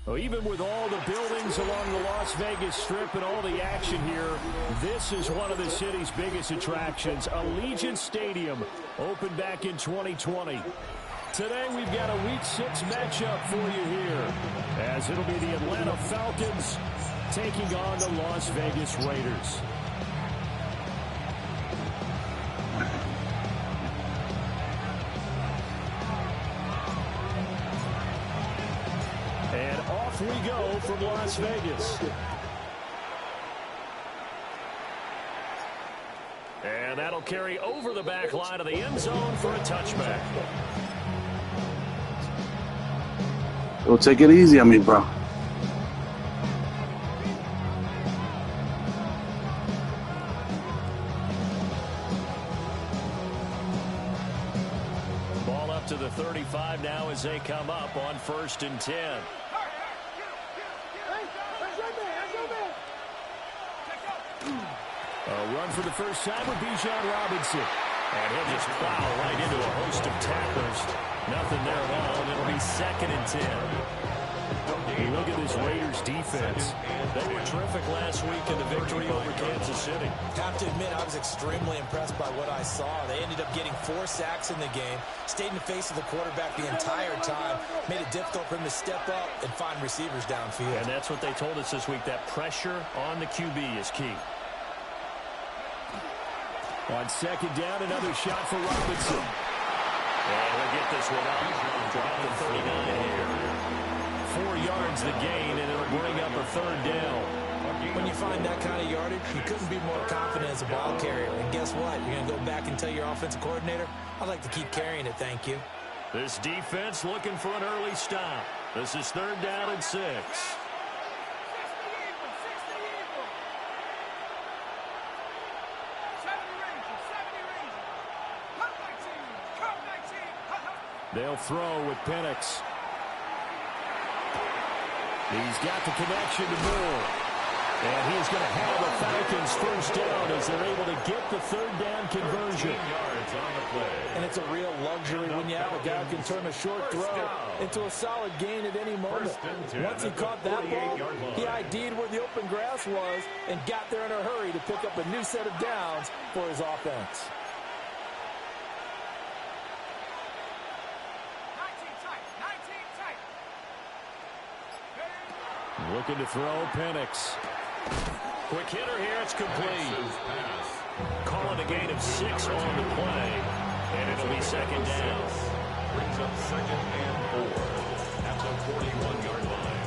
Well, even with all the buildings along the Las Vegas Strip and all the action here, this is one of the city's biggest attractions. Allegiant Stadium opened back in 2020. Today we've got a Week 6 matchup for you here, as it'll be the Atlanta Falcons taking on the Las Vegas Raiders. And off we go from Las Vegas. And that'll carry over the back line of the end zone for a touchback. Don't take it easy on me, bro. Ball up to the 35 now as they come up on 1st and 10. A run for the first time with Bijan Robinson. And he'll just plow right into a host of tacklers. Nothing there at all, and it'll be 2nd and 10. You look at this Raiders defense. They were terrific last week in the victory over Kansas City. Have to admit, I was extremely impressed by what I saw. They ended up getting 4 sacks in the game, stayed in the face of the quarterback the entire time, made it difficult for him to step up and find receivers downfield. And that's what they told us this week, that pressure on the QB is key. On 2nd down, another shot for Robinson. And we'll get this one out. Drop the 39 here. 4 yards the gain, and it'll bring up a 3rd down. When you find that kind of yardage, you couldn't be more confident as a ball carrier. And guess what? You're going to go back and tell your offensive coordinator, I'd like to keep carrying it, thank you. This defense looking for an early stop. This is 3rd down and 6. They'll throw with Penix. He's got the connection to Moore. And he's going to have the Falcons 1st down as they're able to get the 3rd down conversion. And it's a real luxury when you have a guy who can turn a short throw into a solid gain at any moment. Once he caught that ball, he ID'd where the open grass was and got there in a hurry to pick up a new set of downs for his offense. Looking to throw, Penix. Quick hitter here, it's complete. Calling a gain of 6 on the play. And it'll be 2nd down. Brings up 2nd and 4 at the 41-yard line.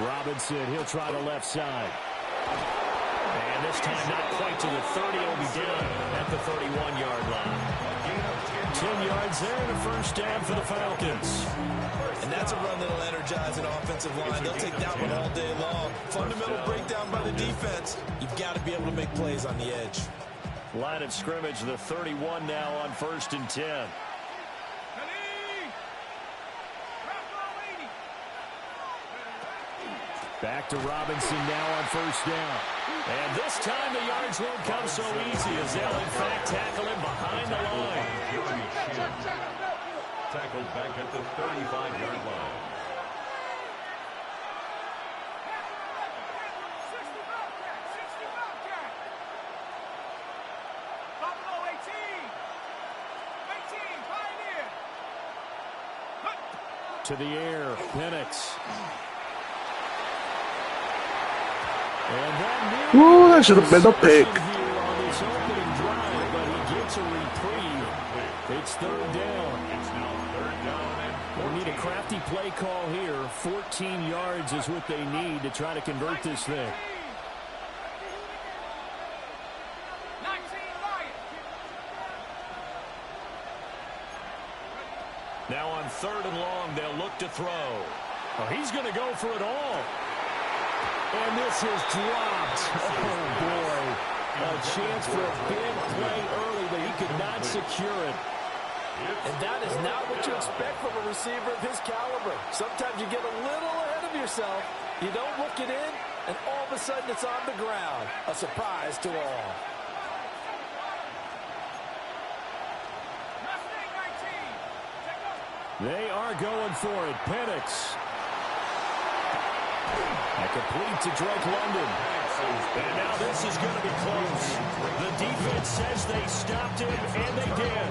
Robinson, he'll try the left side. And this time not quite to the 30. It'll be down at the 31-yard line. 10 yards there and a 1st down for the Falcons. And that's a run that'll energize an offensive line. They'll take that one all day long. Fundamental breakdown by the defense. You've got to be able to make plays on the edge. Line of scrimmage, the 31 now on 1st and 10. Back to Robinson now on 1st down. And this time the yards won't come so easy as they'll in fact tackle him behind the line. Tackled back at the 35-yard line. To the air, Penix. Ooh, that should have been a pick. It's a 3rd down. It's now 3rd down and They need a crafty play call here. 14 yards is what they need to try to convert this thing. Now on 3rd and long, they'll look to throw. Oh, he's going to go for it all. And this is dropped. Oh, boy. A chance for a big play early, but he could not secure it. And that is not what you expect from a receiver of his caliber. Sometimes you get a little ahead of yourself. You don't look it in, and all of a sudden it's on the ground. A surprise to all. They are going for it. Penix. A complete to Drake London. And now this is going to be close. The defense says they stopped him, and they did.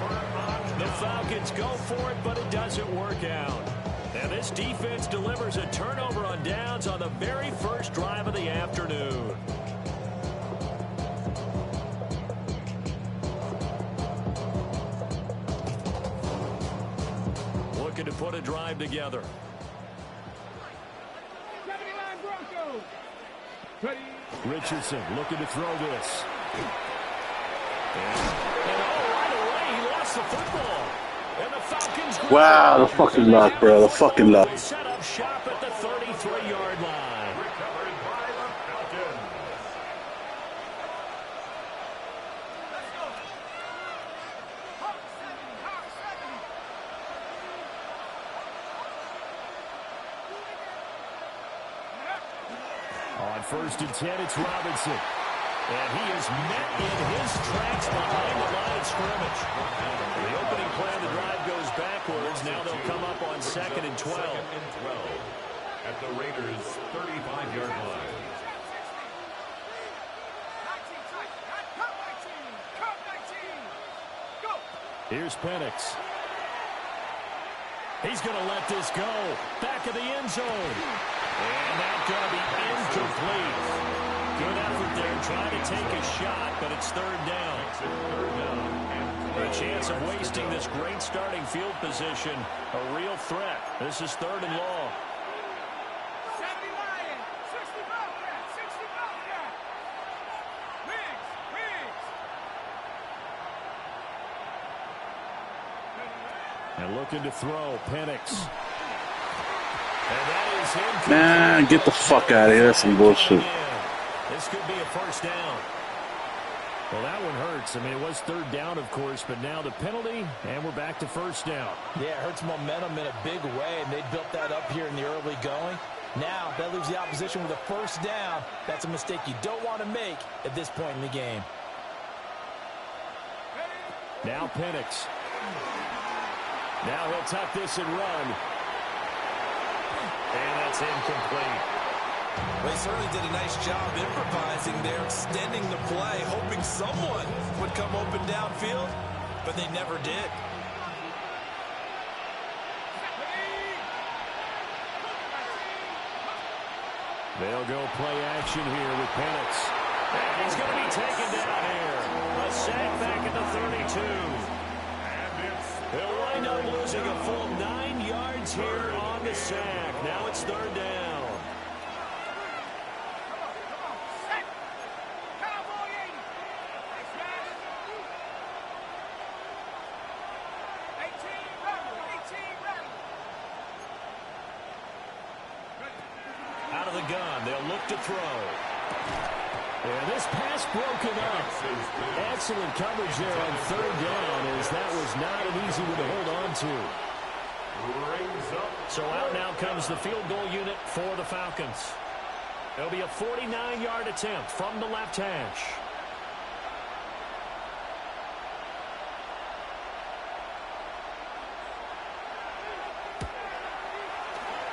The Falcons go for it, but it doesn't work out. And this defense delivers a turnover on downs on the very first drive of the afternoon. Looking to put a drive together. Richardson looking to throw this. And right away, he lost the football. And the Falcons. Wow, the fucking luck, bro. The fucking luck. Set up shop at the 33-yard line. Recovered by the Falcons. On 1st and 10, it's Robinson. And he is met in his tracks behind the line of scrimmage. The opening play of the drive goes backwards. Now they'll come up on 2nd and 12. At the Raiders' 35-yard line. Here's Penix. He's going to let this go. Back of the end zone. And that's going to be incomplete. Good effort there, trying to take a shot, but it's 3rd down. A chance of wasting this great starting field position. A real threat. This is 3rd and long. And looking to throw, Penix. And that is incomplete. Man, get the fuck out of here. That's some bullshit. This could be a 1st down. Well, that one hurts. I mean, it was 3rd down, of course, but now the penalty, and we're back to 1st down. Yeah, it hurts momentum in a big way, and they built that up here in the early going. Now, that leaves the opposition with a 1st down. That's a mistake you don't want to make at this point in the game. Now Penix. Now he'll tuck this and run. And that's incomplete. Well, he certainly did a nice job improvising there, extending the play, hoping someone would come open downfield, but they never did. They'll go play action here with Penix. And he's going to be taken down here. A sack back at the 32. They'll wind up losing a full 9 yards here on the sack. Now it's 3rd down. Out of the gun, they'll look to throw. And this pass broken up. Excellent coverage there on 3rd down, as that was not an easy one to hold on to. So out now comes the field goal unit for the Falcons. It'll be a 49-yard attempt from the left hash.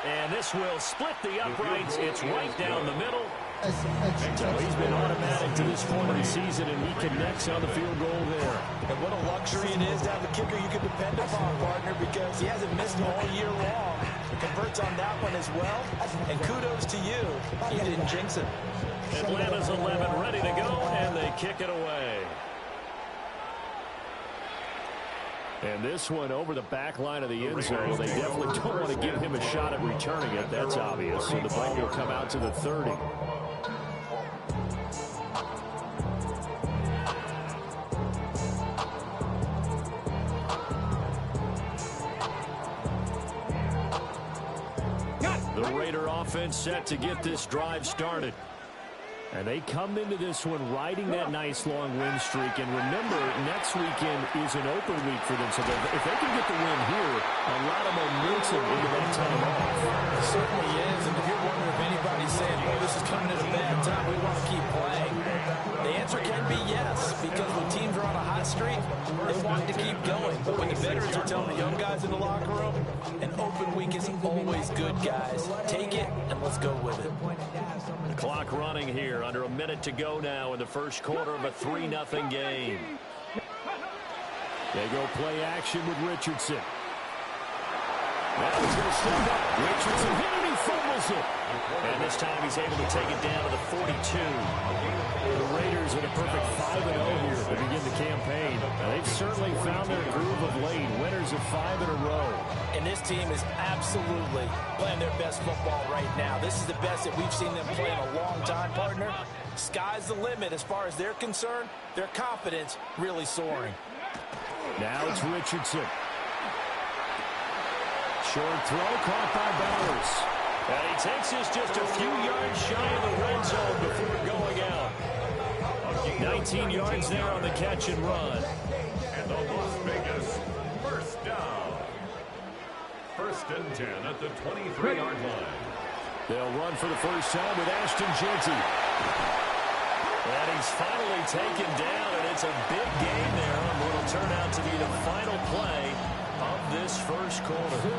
And this will split the uprights. It's right down the middle. So he's been automatic to this point of the season, and he connects on the field goal there. And what a luxury it is to have a kicker you can depend upon, partner, because he hasn't missed all year long. He converts on that one as well. And kudos to you. You didn't jinx it. Atlanta's 11 ready to go, and they kick it away. And this one over the back line of the end zone. They definitely don't want to give him a shot at returning it. That's obvious. So the ball will come out to the 30. The Raider offense set to get this drive started. And they come into this one riding that nice long win streak. And remember, next weekend is an open week for them. So if they can get the win here, a lot of momentum into that time off. It certainly is. And if you're wondering if anybody's saying, oh, this is coming at a bad time, we want to keep playing, the answer can be yes. Because when teams are on a hot streak, they want to keep going. But when the veterans are telling the young guys in the locker room, is always good, guys. Take it, and let's go with it. The clock running here. Under a minute to go now in the first quarter of a 3-0 game. They go play action with Richardson. Now he's going to step up. Richardson hit it, he fumbles it. And this time he's able to take it down to the 42. The Raiders with a perfect 5-0 here to begin the campaign. Now, they've certainly found their groove of late. Winners of 5 in a row. And this team is absolutely playing their best football right now. This is the best that we've seen them play in a long time, partner. Sky's the limit as far as they're concerned. Their confidence really soaring. Now it's Richardson. Short throw caught by Bowers. And he takes this just a few yards shy of the red zone before going out. 19 yards there on the catch and run. And the Las Vegas first down. First and 10 at the 23-yard line. They'll run for the first time with Ashton Jeanty. And he's finally taken down, and it's a big gain there on what will turn out to be the final play of this first quarter.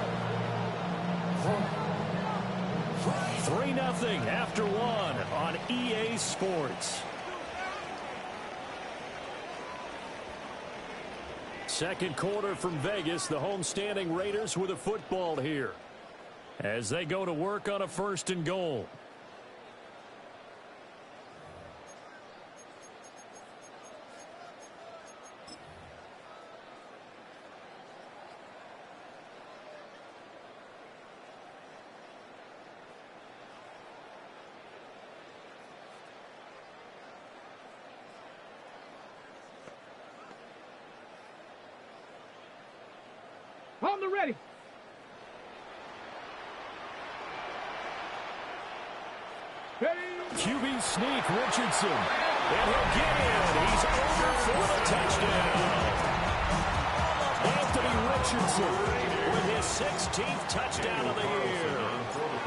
3-0 after 1 on EA Sports. Second quarter from Vegas, the homestanding Raiders with a football here as they go to work on a 1st and goal. On the ready. QB sneak, Richardson. And he'll get in. He's over for the touchdown. Anthony Richardson with his 16th touchdown of the year.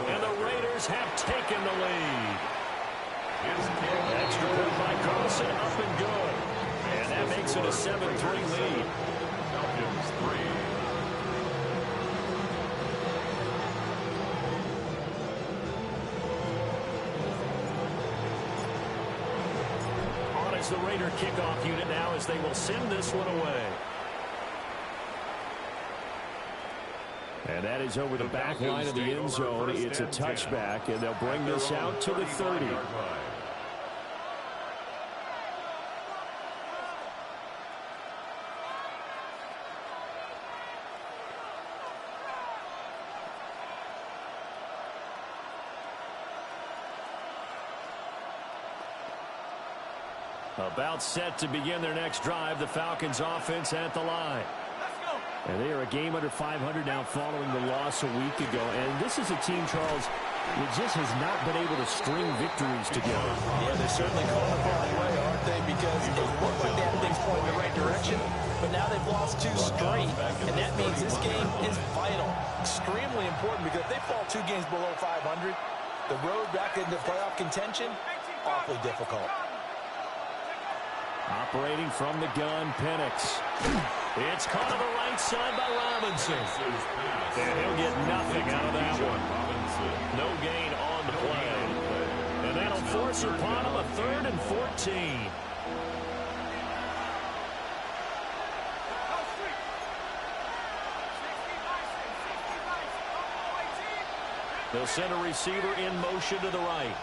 And the Raiders have taken the lead. Extra point by Carlson, up and good. And that makes it a 7-3 lead. Falcons 3. The Raider kickoff unit now as they will send this one away. And that is over the back line of the end zone. It's a touchback, and they'll bring this out to the 30. About set to begin their next drive, the Falcons offense at the line. And they are a game under 500 now following the loss a week ago. And this is a team, Charles, that just has not been able to string victories together. Yeah, they're certainly calling the wrong way, aren't they? Because it looked like they had things pointing in the right direction, but now they've lost 2 straight. And that means this game is vital, extremely important, because if they fall 2 games below 500, the road back into playoff contention, awfully difficult. Operating from the gun, Penix. It's caught on the right side by Robinson. And he'll get nothing out of that one. No gain on the play. And that'll force upon him a 3rd and 14. They'll send a receiver in motion to the right.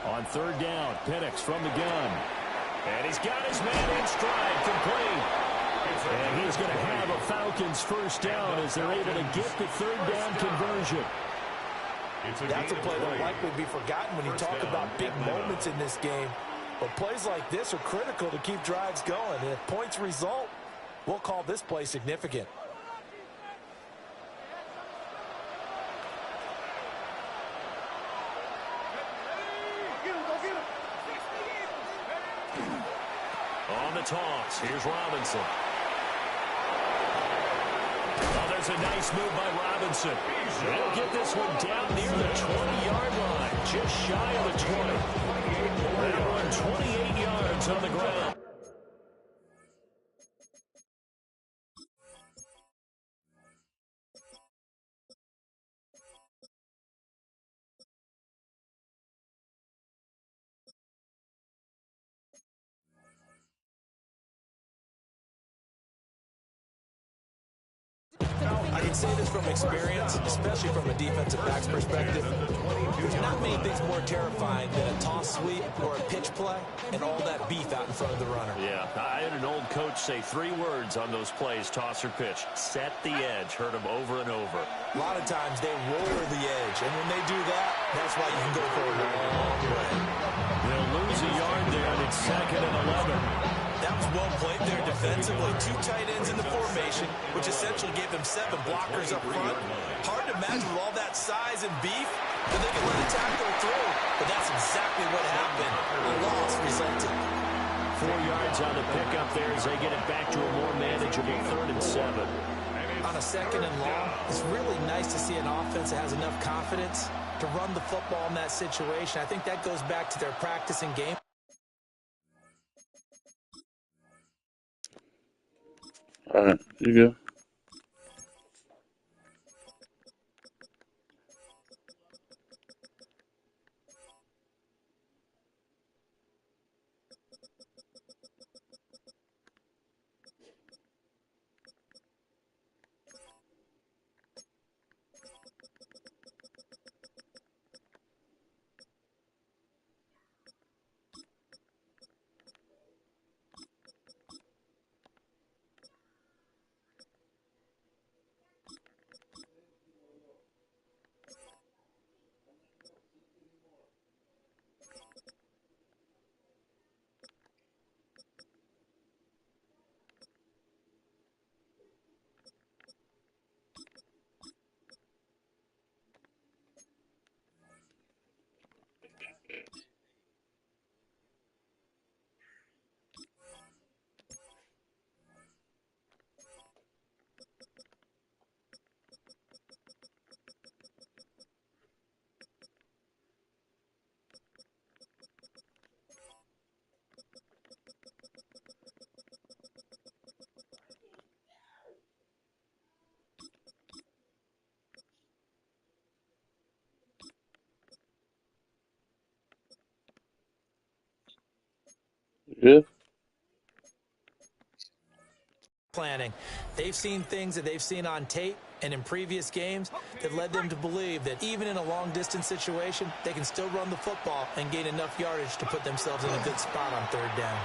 On 3rd down, Penix from the gun. And he's got his man in stride, complete. And he's going to have a Falcons first down as they're able to get the 3rd down conversion. That's a play that will likely be forgotten when you talk about big moments in this game. But plays like this are critical to keep drives going. And if points result, we'll call this play significant. On the toss, here's Robinson. Oh, there's a nice move by Robinson. He'll get this one down near the 20-yard line, just shy of the 20. That one 28 yards on the ground. say this from experience, especially from a defensive back's perspective. There's not many things more terrifying than a toss sweep or a pitch play and all that beef out in front of the runner. Yeah, I had an old coach say 3 words on those plays, toss or pitch. Set the edge. Heard him over and over. A lot of times they roll the edge, and when they do that, that's why you can go for a long way. They'll lose a yard there, and it's 2nd and 11. That was well played there defensively. 2 tight ends in the formation, which essentially gave them 7 blockers up front. Hard to imagine with all that size and beef that they could let a tackle through. But that's exactly what happened. A loss resulted. 4 yards on the pickup there as they get it back to a more manageable 3rd and 7. On a 2nd and long, it's really nice to see an offense that has enough confidence to run the football in that situation. I think that goes back to their practice and game. All right, you go. Yeah. Planning. They've seen things that they've seen on tape and in previous games that led them to believe that even in a long-distance situation, they can still run the football and gain enough yardage to put themselves in a good spot on 3rd down.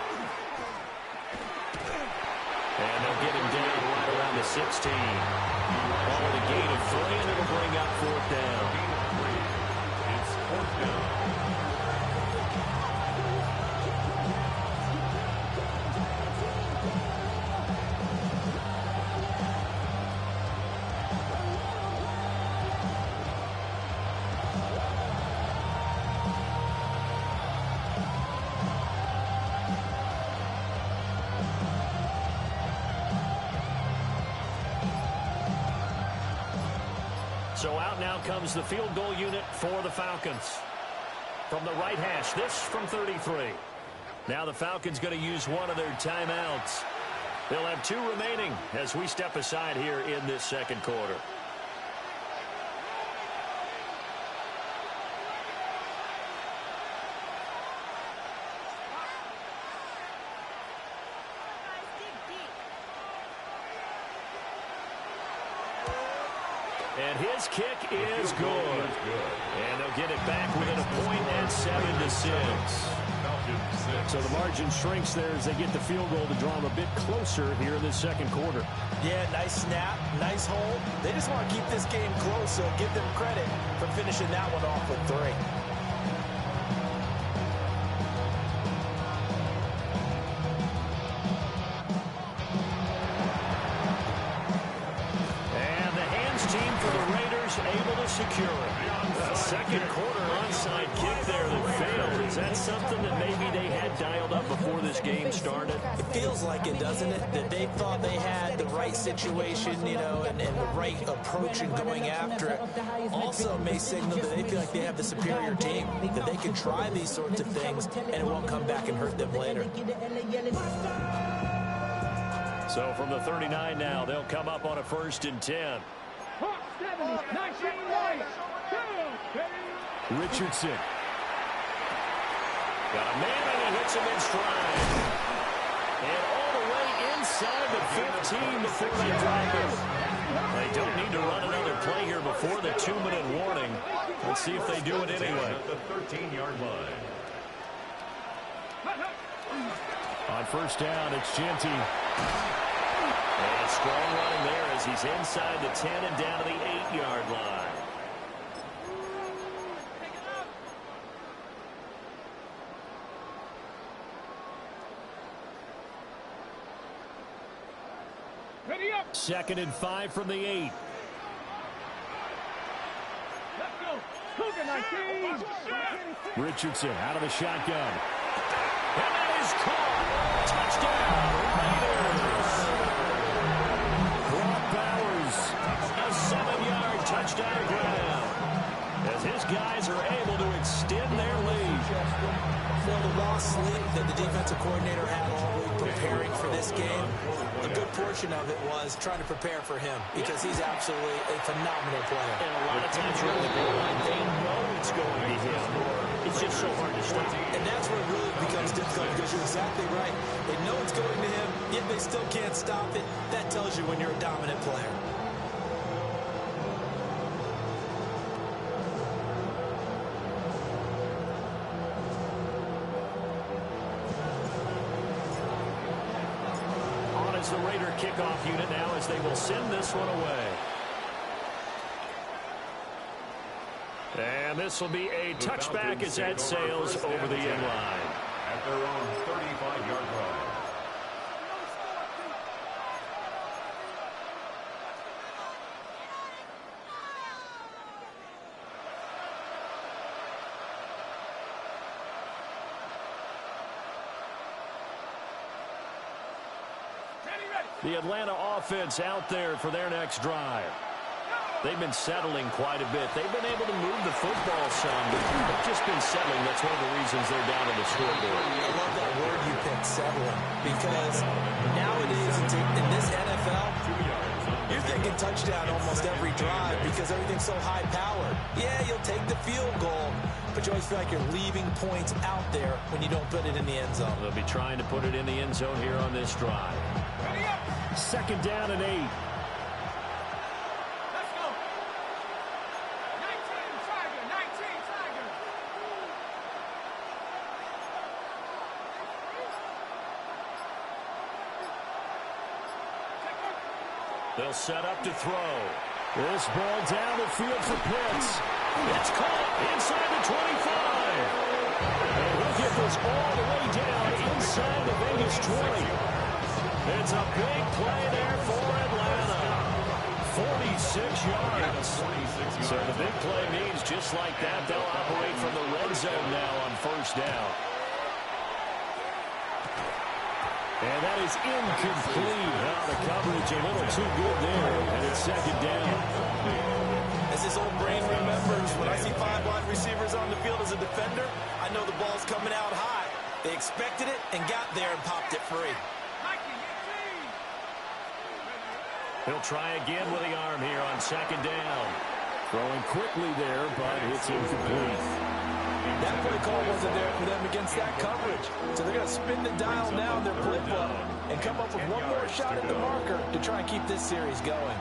And they'll get him down right around the 16. Ball with a gain of 3, and it'll bring up 4th down. It's 4th down. So out now comes the field goal unit for the Falcons. From the right hash, this from 33. Now the Falcons going to use one of their timeouts. They'll have 2 remaining as we step aside here in this 2nd quarter. And his kick is good. And they'll get it back within a point at 7-6. So the margin shrinks there as they get the field goal to draw them a bit closer here in this 2nd quarter. Yeah, nice snap, nice hold. They just want to keep this game close, so give them credit for finishing that one off with 3. Secure it. That 2nd quarter onside kick there that failed. Is that something that maybe they had dialed up before this game started? It feels like it, doesn't it? That they thought they had the right situation, you know, and the right approach in going after it. Also may signal that they feel like they have the superior team, that they can try these sorts of things and it won't come back and hurt them later. So from the 39 now, they'll come up on a 1st and 10. Richardson. Got a man and he hits him in stride. And all the way inside the 15 before they drop him. They don't need to run another play here before the 2-minute warning. Let's see if they do it anyway. At the 13-yard line. On first down, it's Genty. And strong running there as he's inside the 10 and down to the 8-yard line. Ready up. 2nd and 5 from the 8. Let's go. Cougar 19. Richardson out of the shotgun. And that is caught. Touchdown, Raiders. Brock Bowers, a 7-yard touchdown grab. As his guys are able to extend their lead. Well, the lost sleep that the defensive coordinator had all week preparing for this game, a good portion of it was trying to prepare for him because he's absolutely a phenomenal player. And a lot of times around the goal line, they know it's going to him. It's just so hard to stop. And that's where it really becomes difficult because you're exactly right. They know it's going to him, yet they still can't stop it. That tells you when you're a dominant player. On is the Raider kickoff unit now as they will send this one away. And this will be a touchback as that sails over the end line. At their own 35-yard line. The Atlanta offense out there for their next drive. They've been settling quite a bit. They've been able to move the football some, but they've just been settling. That's one of the reasons they're down on the scoreboard. I love that word you picked, settling, because nowadays in this NFL, you're thinking touchdown almost every drive because everything's so high-powered. Yeah, you'll take the field goal, but you always feel like you're leaving points out there when you don't put it in the end zone. They'll be trying to put it in the end zone here on this drive. 2nd down and 8. Let's go. 19 Tiger. 19 Tiger. They'll set up to throw. This ball down the field for Pitts. It's caught inside the 25. And he'll get this all the way down inside the Vegas 20. It's a big play there for Atlanta. 46 yards. So the big play means just like that, they'll operate from the red zone now on first down. And that is incomplete. Now the coverage a little too good there, and it's 2nd down. As his old brain remembers, when I see 5 wide receivers on the field as a defender, I know the ball's coming out high. They expected it and got there and popped it free. He'll try again with the arm here on 2nd down. Throwing quickly there, but it's incomplete. That play call wasn't there for them against that coverage. So they're going to spin the dial now in their playbook and come up with one more shot at the marker to try and keep this series going.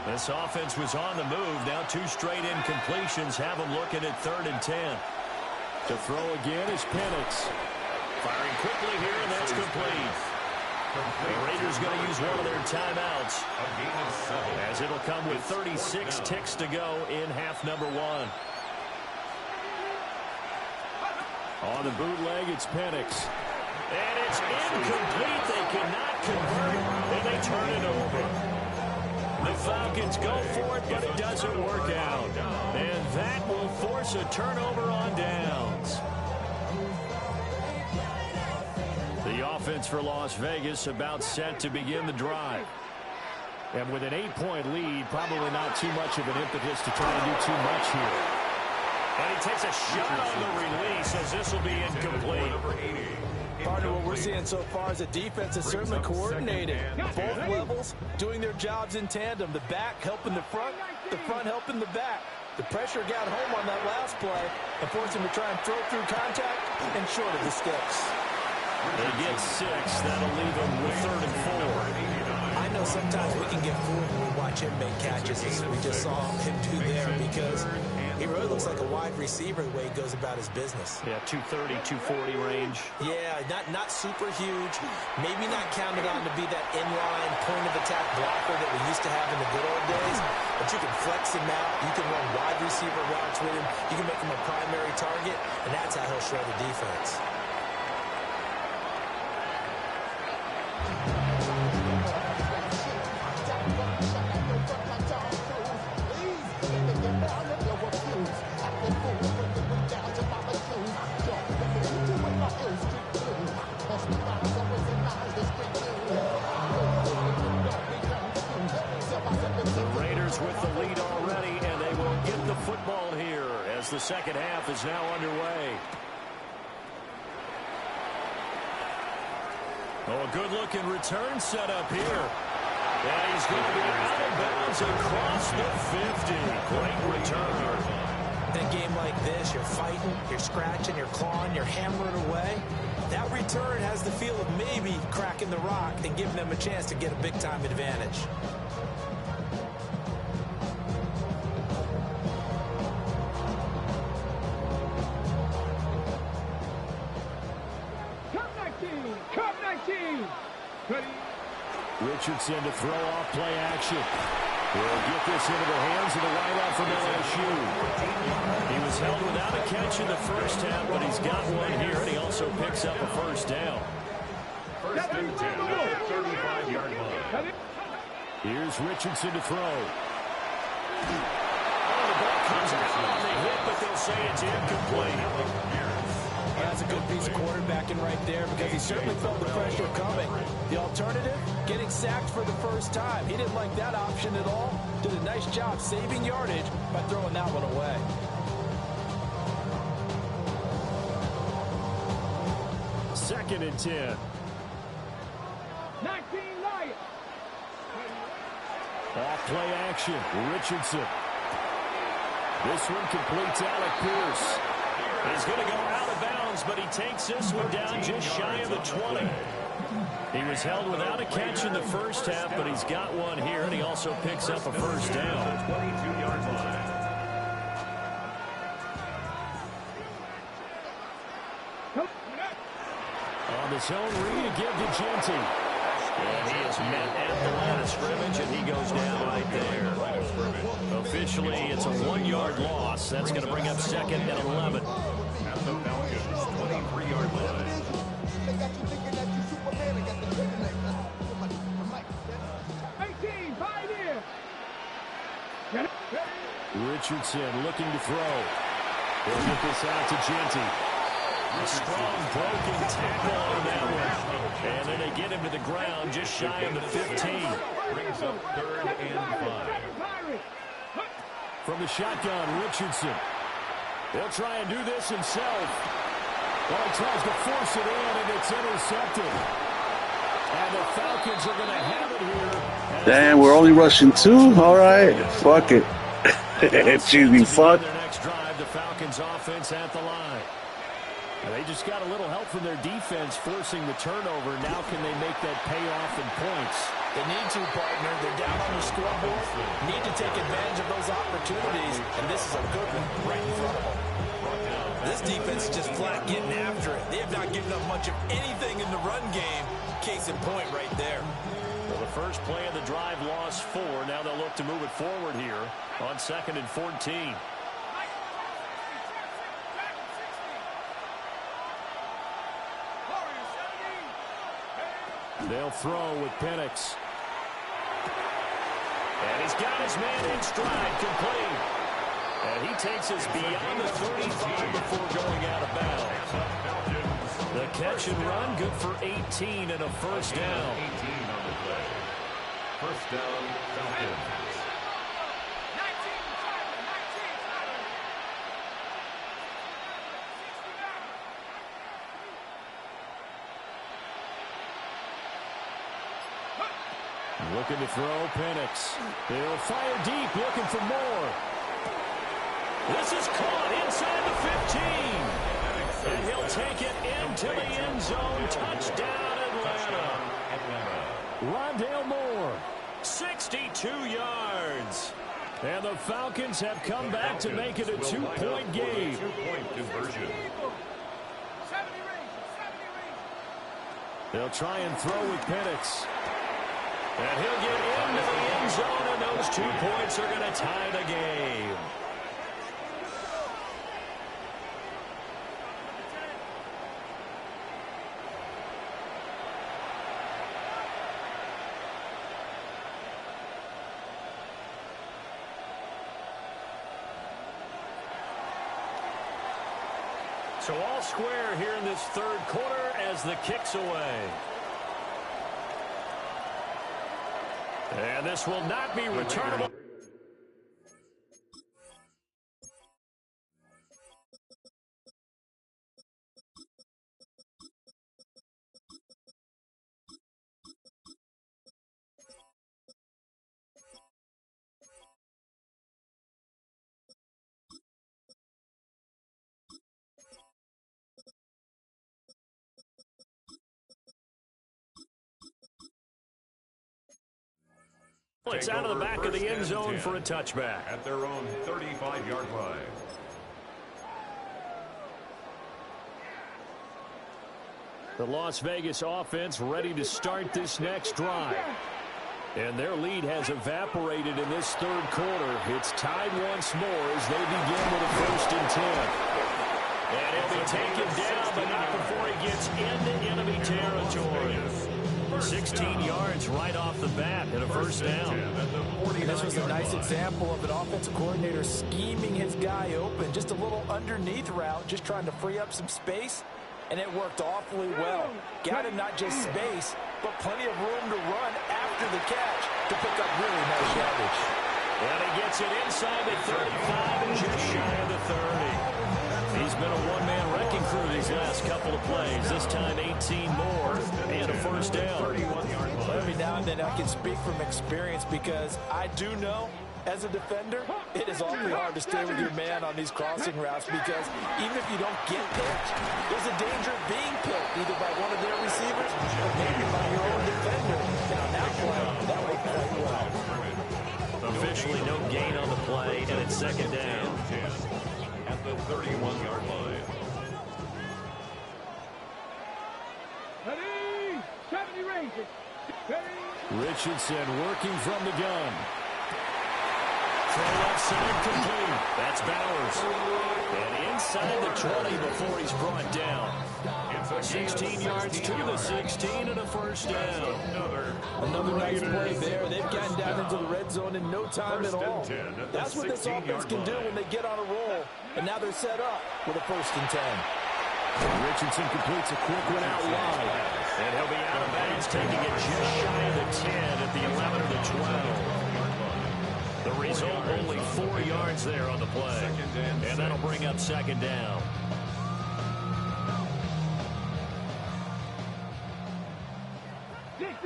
This offense was on the move. Now 2 straight incompletions have them looking at 3rd and 10. To throw again is Penix. Firing quickly here, and that's complete. The Raiders going to use one of their timeouts, as it'll come with 36 ticks to go in half number 1. On the bootleg, it's Penix. And it's incomplete. They cannot convert, and they turn it over. The Falcons go for it, but it doesn't work out. And that will force a turnover on downs. The offense for Las Vegas about set to begin the drive. And with an 8-point lead, probably not too much of an impetus to try to do too much here. And he takes a shot on the release as this will be incomplete. Partner, what we're seeing so far is the defense is certainly coordinating. Both levels doing their jobs in tandem. The back helping the front helping the back. The pressure got home on that last play and forced him to try and throw through contact and short of the sticks. They get 6. That'll leave them with 3rd and 4. I know sometimes we can get fooled when we watch him make catches, as we just saw him do there, because he really looks like a wide receiver the way he goes about his business. Yeah, 230, 240 range. Yeah, not super huge. Maybe not counted on to be that inline point-of-attack blocker that we used to have in the good old days, but you can flex him out. You can run wide receiver routes with him. You can make him a primary target, and that's how he'll shred the defense. With the lead already, and they will get the football here as the second half is now underway. Oh, a good-looking return set up here. And he's going to be out of bounds across the 50. Great return. In a game like this, you're fighting, you're scratching, you're clawing, you're hammering away. That return has the feel of maybe cracking the rock and giving them a chance to get a big-time advantage. Richardson to throw off play action. Will get this into the hands of the wideout from LSU. He was held without a catch in the first half, but he's got one here, and he also picks up a first down. 1st and 10 at the 35-yard line. Here's Richardson to throw. Oh, the ball comes out on the hit, but they'll say it's incomplete. That's a good piece of quarterbacking right there, because he certainly felt the pressure coming. The alternative, getting sacked for the first time. He didn't like that option at all. Did a nice job saving yardage by throwing that one away. Second and 10. 19 Lions. Off play action. Richardson. This one completes Alec Pierce. He's going to go out of bounds, but he takes this one down just shy of the 20. He was held without a catch in the first half, but he's got one here, and he also picks up a first down. 22-yard line. On the zone read, give to Genty. And he is met at the line of scrimmage, and he goes down right there. Officially, it's a 1-yard loss. That's going to bring up 2nd and 11. At the Falcons' 23-yard line. Richardson looking to throw. He'll get this out to Genty. A strong broken tackle on that one. And then they get him to the ground just shy of the 15. Brings up 3rd and 5. From the shotgun, Richardson. He'll try and do this himself. Well, he tries to force it in, and it's intercepted. And the Falcons are going to have it here. Damn, we're only rushing 2? All right. Fuck it. Excuse me, fuck. Their next drive, the Falcons offense at the line. And they just got a little help from their defense forcing the turnover. Now can they make that pay off in points? They need to, partner. They're down on the scoreboard. Need to take advantage of those opportunities, and this is a good one right in front of them. This defense is just flat getting after it. They have not given up much of anything in the run game. Case in point right there. Well, the first play of the drive lost 4. Now they'll look to move it forward here on 2nd and 14. They'll throw with Penix. And he's got his man in stride, complete. And he takes us beyond the 35 before going out of bounds. The catch and run, good for 18 and a first down. 18 on the play. First down, Falcons. Looking to throw, Penix. They'll fire deep, looking for more. This is caught inside the 15. And he'll take it into the end zone. Touchdown, Atlanta. Rondale Moore, 62 yards. And the Falcons have come back to make it a two-point game. Two-point conversion. They'll try and throw with Penix. And he'll get into the end zone, and those 2 points are going to tie the game. So all square here in this third quarter as the kick's away. And this will not be returnable. It's out of the back of the end zone for a touchback. At their own 35-yard line. The Las Vegas offense ready to start this next drive. And their lead has evaporated in this third quarter. It's tied once more as they begin with a 1st and 10. And he'll be taken down, but not before he gets into enemy territory. 16 yards right off the bat and a 1st down. This was a nice example of an offensive coordinator scheming his guy open. Just a little underneath route, just trying to free up some space, and it worked awfully well. Got him not just space, but plenty of room to run after the catch to pick up really nice yardage. And he gets it inside the 35 and just shy of the 30. He's been a one-man wrecking crew these last couple of plays. This time 18 more and a 1st down. Every now and then I can speak from experience because I do know as a defender it is awfully hard to stay with your man on these crossing routes because even if you don't get picked, there's a danger of being picked either by one of their receivers or maybe by your own defender. Now that play, that worked quite well. Officially no gain on the play, and it's 2nd down. At the 31-yard line. Ready, 70 ranges. Richardson working from the gun. Throw left side complete. That's Bowers. And inside the 20 before he's brought down. 16 yards to the 16 and a 1st down. Another nice play there. They've gotten down into the red zone in no time at all. That's what this offense can do when they get on a roll. And now they're set up with a 1st and 10. Richardson completes a quick one out wide. And he'll be out of bounds, taking it just shy of the 10 at the 11 or the 12. The result, only 4 yards there on the play. And that'll bring up 2nd down.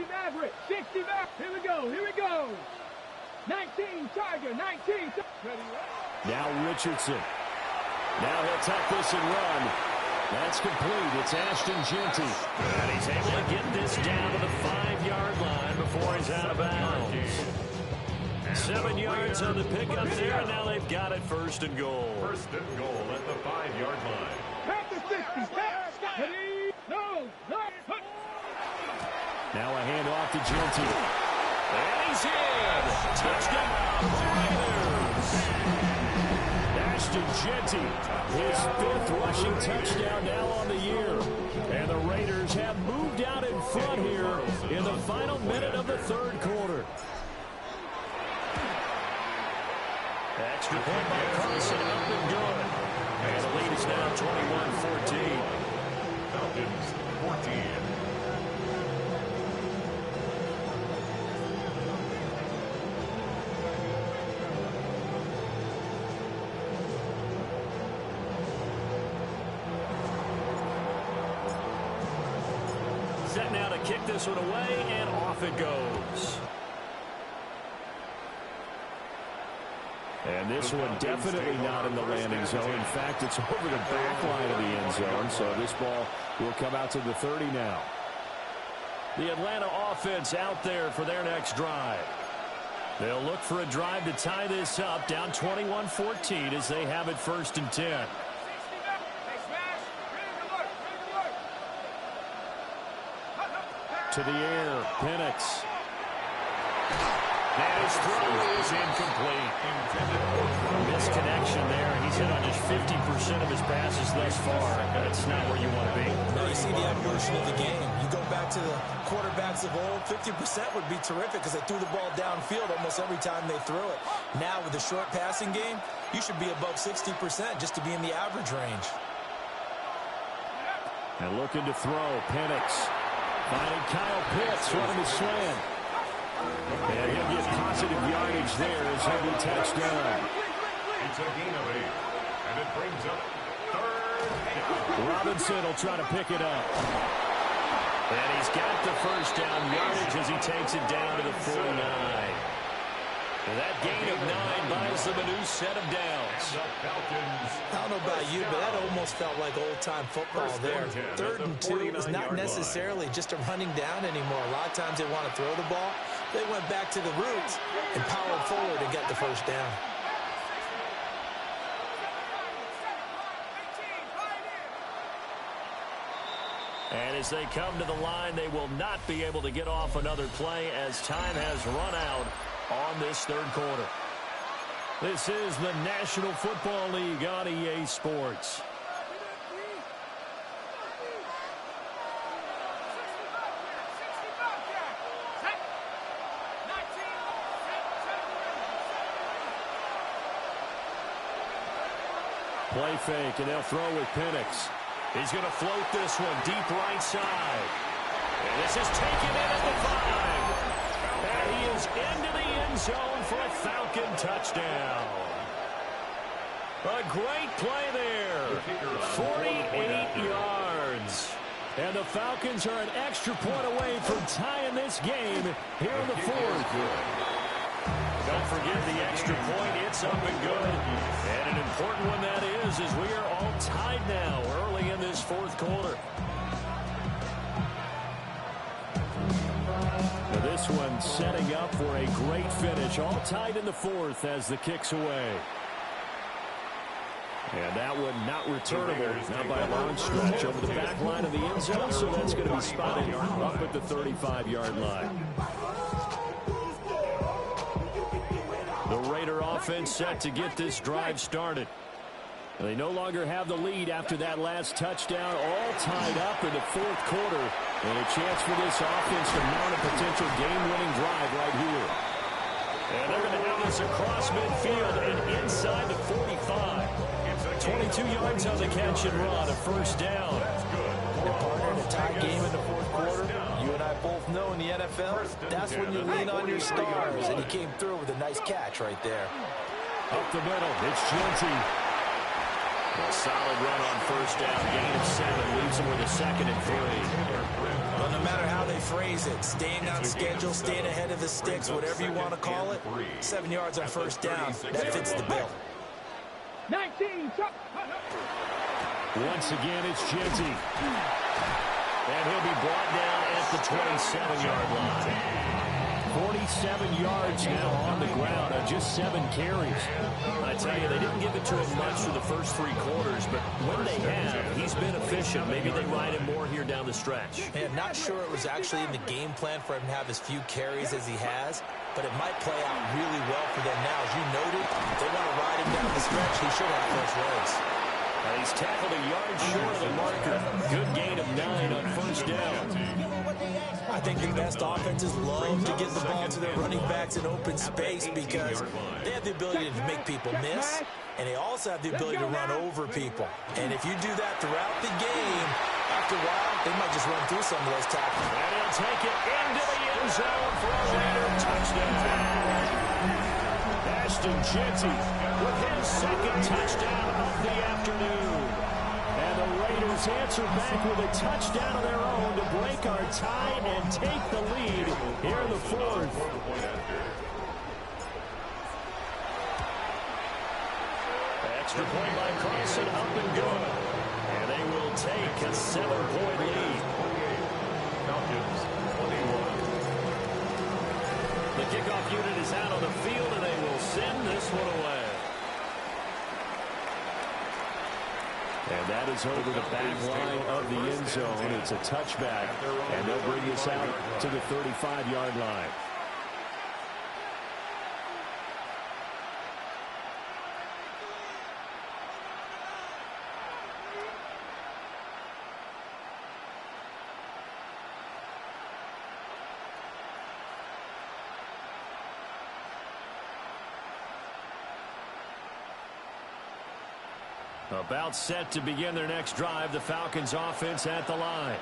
Maverick, 60 Maverick. Here we go, here we go. 19 Tiger, 19. Now Richardson. Now he'll tuck this and run. That's complete. It's Ashton Genty. And he's able to get this down to the 5-yard line before he's out of bounds. 7 yards on the pickup there, and now they've got it 1st and goal. 1st and goal at the 5-yard line. Pass the 60. Ready, no, put. Now a handoff to Genty. And he's in. Touchdown, Raiders. Ashton Genty, his 5th rushing touchdown now on the year. And the Raiders have moved out in front here in the final minute of the third quarter. Extra point by Carson, up and good. And the lead is now 21-14. Falcons, 14. Set now to kick this one away, and off it goes. And this one definitely not in the landing zone. In fact, it's over the back line of the end zone. So this ball will come out to the 30 now. The Atlanta offense out there for their next drive. They'll look for a drive to tie this up, down 21-14 as they have it 1st and 10. To the air, Penix. And his throw is incomplete. Misconnection there. He's hit on just 50% of his passes thus far. That's not where you want to be. Now you see the evolution of the game. You go back to the quarterbacks of old, 50% would be terrific because they threw the ball downfield almost every time they threw it. Now with the short passing game, you should be above 60% just to be in the average range. And looking to throw, Penix. Finding Kyle Pitts running the slant. And he'll get positive yardage there as he'll be touchdown. It's a gain of 8, and it brings up 3rd. Robinson will try to pick it up. And he's got the first down yardage as he takes it down to the 49. And that gain of 9 buys them a new set of downs. I don't know about you, but that almost felt like old-time football there. 3rd and 2 is not necessarily just a running down anymore. A lot of times they want to throw the ball. They went back to the roots and powered forward to get the first down. And as they come to the line, they will not be able to get off another play as time has run out on this 3rd quarter. This is the National Football League on EA Sports. Play fake, and they'll throw with Penix. He's going to float this one deep right side. And this is taken in at the 5. And he is into the end zone for a Falcon touchdown. A great play there. 48 yards. And the Falcons are an extra point away from tying this game here in the 4th. Don't forget the extra point. It's up and good. And an important one that is as we are all tied now early in this 4th quarter. Now this one setting up for a great finish. All tied in the 4th as the kick's away. And that one not returnable, not by a long stretch, over the back line of the end zone, so that's going to be spotted up at the 35-yard line. The Raider offense set to get this drive started. They no longer have the lead after that last touchdown, all tied up in the 4th quarter. And a chance for this offense to mount a potential game-winning drive right here. And they're going to have this across midfield and inside the 45. 22 yards on the catch and run, a first down. And partner, in a tie game in the 4th quarter, you and I both know in the NFL, that's when you lean on your stars. And he came through with a nice catch right there. Up the middle, it's Genty. A solid run on first down, gain of 7, leaves him with a 2nd and 3. Well, no matter how they phrase it, staying on schedule, staying ahead of the sticks, whatever you want to call it, 7 yards on first down, that fits the bill. 19, Once again, it's Genty. And he'll be brought down at the 27-yard line. 47 yards now on the ground on just 7 carries. I tell you, they didn't give it to him much for the first 3 quarters, but when they have, he's been efficient. Maybe they ride him more here down the stretch. Man, not sure it was actually in the game plan for him to have as few carries as he has, but it might play out really well for them now. As you noted, if they want to ride him down the stretch, he should have fresh legs. He's tackled a yard short of the marker. Good gain of 9 on first down. I think the best offenses love to get the ball to their running backs in open space because they have the ability to make people miss, and they also have the ability to run over people. And if you do that throughout the game, after a while, they might just run through some of those tackles. And he'll take it into the end zone for a Raider touchdown. Ashton Genty with his 2nd touchdown of the afternoon. And the Raiders answer back with a touchdown of their own to break our tie and take the lead here in the 4th. extra point by Carlson, up and good. And they will take a 7-point lead. Falcons 21. The kickoff unit is out on the field, and they will send this one away. And that is over the back line of the end zone. It's a touchback, and they'll bring this out to the 35-yard line. About set to begin their next drive, the Falcons offense at the line.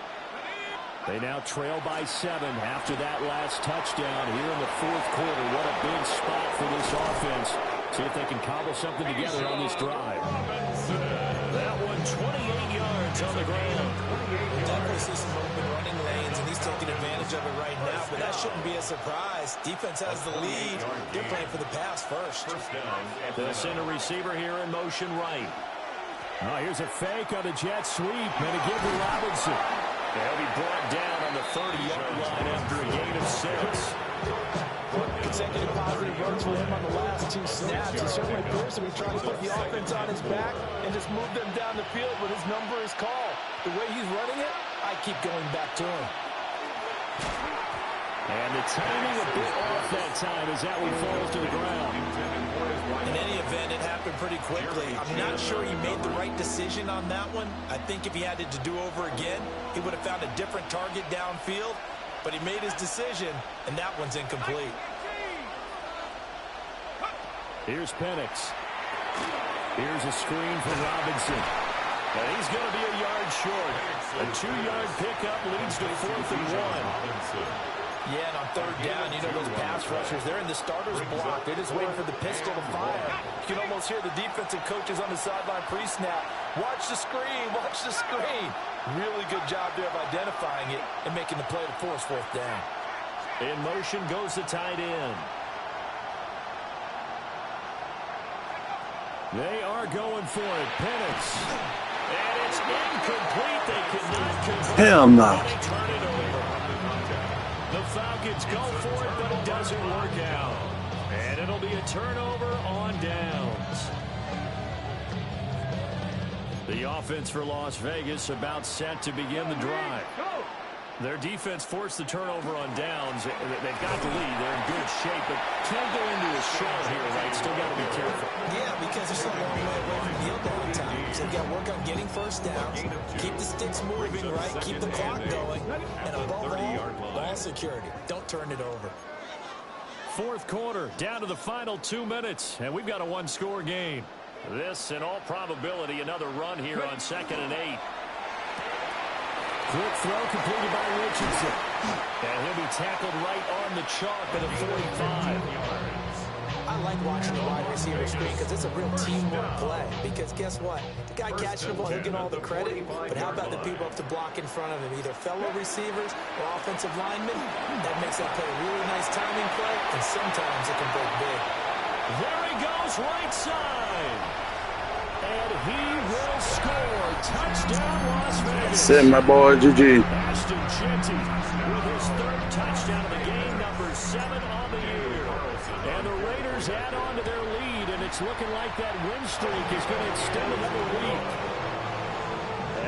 They now trail by 7 after that last touchdown here in the fourth quarter. What a big spot for this offense. See if they can cobble something together on this drive. That one 28 yards on the ground. We'll definitely see some open running lanes, and he's taking advantage of it right now, but that shouldn't be a surprise. Defense has the lead. They're playing for the pass first. They'll send a receiver here in motion right. Oh, here's a fake on the jet sweep, and a give to Robinson. He'll be brought down on the 30-yard line after a gain of 6. Consecutive positive runs for him on the last 2 snaps. He certainly appears to be trying to put the offense on his back and just move them down the field when his number is called. The way he's running it, I keep going back to him. And the timing a bit off that time as that one falls to the ground. In any event, it happened pretty quickly. I'm not sure he made the right decision on that one. I think if he had it to do over again, he would have found a different target downfield. But he made his decision, and that one's incomplete. Here's Penix. Here's a screen for Robinson. And he's going to be a yard short. A 2-yard pickup leads to 4th and 1. Yeah, and on 3rd down, you know those pass rushers, they're in the starter's block. They're just waiting for the pistol to fire. You can almost hear the defensive coaches on the sideline pre-snap. Watch the screen, watch the screen. Really good job there of identifying it and making the play to force 4th down. In motion goes the tight end. They are going for it. Penix. And it's incomplete. They could not convert. Hell no. They turn it over. The Falcons go for it, but it doesn't work out. And it'll be a turnover on downs. The offense for Las Vegas about set to begin the drive. Their defense forced the turnover on downs. They've got the lead. They're in good shape, but can't go into a shell here, right? Still got to be careful. Yeah, because they're still a long way away from field goal at times. They've got to work on getting first downs, keep the sticks moving, right? Keep the clock going, and above all, ball security. Don't turn it over. Fourth quarter, down to the final 2 minutes, and we've got a one-score game. This, in all probability, another run here on 2nd and 8. Quick throw completed by Richardson. And he'll be tackled right on the chalk at the 45. I like watching the wide receiver screen because it's a real teamwork play. Because guess what? The guy catching the ball, he'll get all the credit. But how about the people up to block in front of him? Either fellow receivers or offensive linemen. That makes that play a really nice timing play. And sometimes it can break big. There he goes, right side. And he will score. Touchdown, Las Vegas. Send my boy GG. Ashton Jeanty with his 3rd touchdown of the game, number 7 on the year. And the Raiders add on to their lead, and it's looking like that win streak is going to extend another week.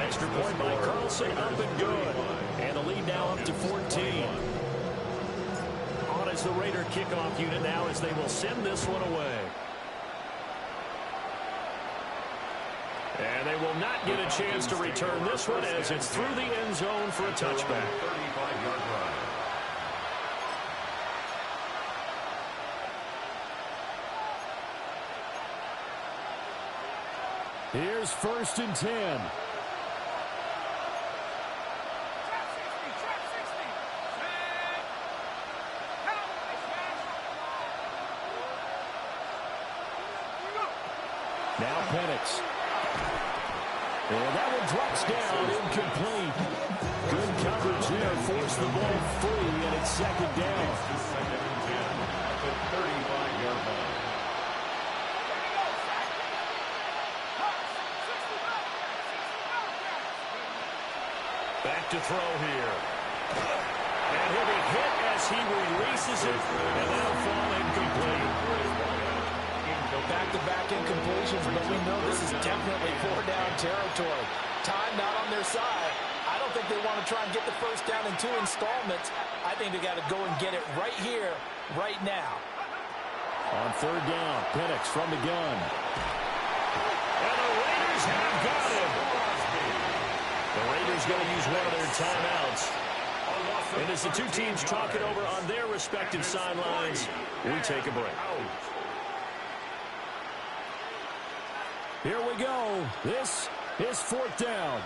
Extra point by Carlson, up and good. And the lead now up to 14. On is the Raider kickoff unit now as they will send this one away. And they will not get a chance to return this one as it's through the end zone for a touchback. 35-yard run. Here's 1st and 10. Now Penix. And that one drops down, incomplete. Good coverage there, forced the ball free, and it's 2nd down. Second and 10 at the 35-yard line. Back to throw here. And he'll be hit as he releases it, and that'll fall incomplete. Back-to-back incompletions, but we know this is definitely four-down territory. Time not on their side. I don't think they want to try and get the first down in 2 installments. I think they got to go and get it right here, right now. On third down, Penix from the gun. And the Raiders have got him. The Raiders going to use one of their timeouts. And as the two teams talk it over on their respective sidelines, we take a break. Here we go. This is fourth down.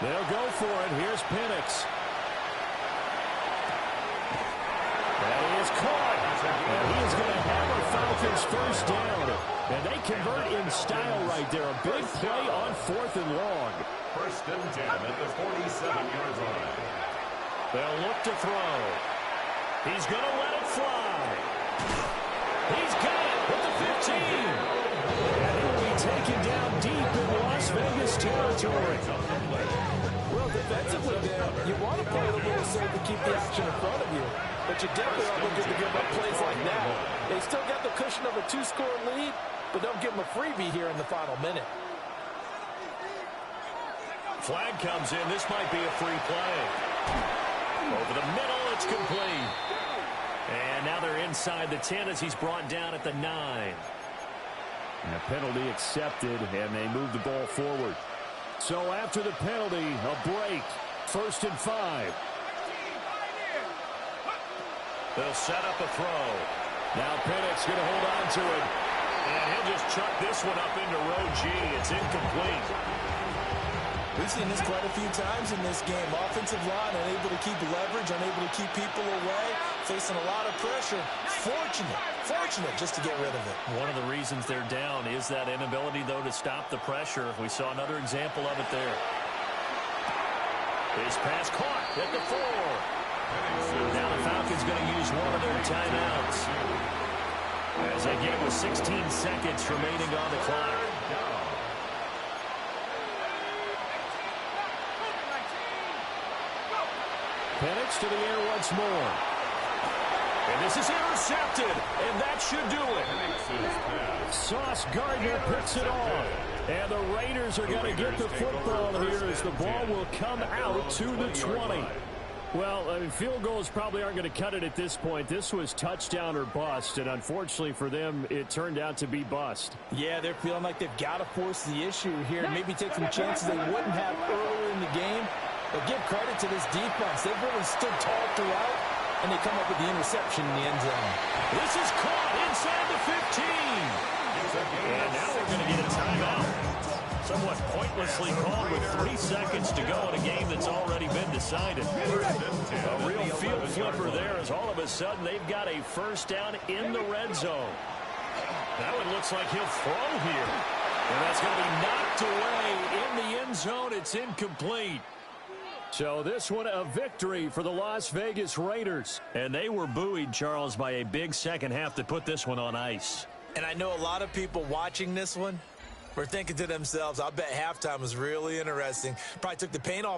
They'll go for it. Here's Penix. And he is caught. And he is going to hammer Falcons first down. And they convert in style right there. A big play on 4th and long. First and 10 at the 47-yard line. They'll look to throw. He's going to let it fly. He's got it with the 15. And he will be taken down deep in Las Vegas territory. Well, defensively there, you want to play it a little safe to keep the action in front of you. But you definitely aren't looking to give up plays like that. They still got the cushion of a 2-score lead, but don't give them a freebie here in the final minute. Flag comes in. This might be a free play. Over the middle, it's complete. And now they're inside the 10 as he's brought down at the 9. And a penalty accepted, and they move the ball forward. So after the penalty, a break. 1st and 5. They'll set up a throw. Now Penix going to hold on to it. And he'll just chuck this one up into row G. It's incomplete. We've seen this quite a few times in this game. Offensive line unable to keep leverage, unable to keep people away, facing a lot of pressure. Fortunate just to get rid of it. One of the reasons they're down is that inability, though, to stop the pressure. We saw another example of it there. This pass caught at the 4. Now the Falcons going to use one of their timeouts. As they get with 16 seconds remaining on the clock. Penix to the air once more. And this is intercepted, and that should do it. Sauce Gardner picks it off. And the Raiders are going to get the football here as the ball will come out to the 20. Well, I mean, field goals probably aren't going to cut it at this point. This was touchdown or bust, and unfortunately for them, it turned out to be bust. Yeah, they're feeling like they've got to force the issue here and maybe take some chances they wouldn't have earlier in the game. But give credit to this defense. They've really stood tall throughout, and they come up with the interception in the end zone. This is caught inside the 15. And now we're going to get a timeout. Somewhat pointlessly called with 3 seconds to go in a game that's already been decided. A real field flipper there as all of a sudden they've got a first down in the red zone. Now it looks like he'll throw here. And that's going to be knocked away in the end zone. It's incomplete. So this one a victory for the Las Vegas Raiders. And they were buoyed, Charles, by a big second half to put this one on ice. And I know a lot of people watching this one were thinking to themselves, I bet halftime was really interesting. Probably took the paint off the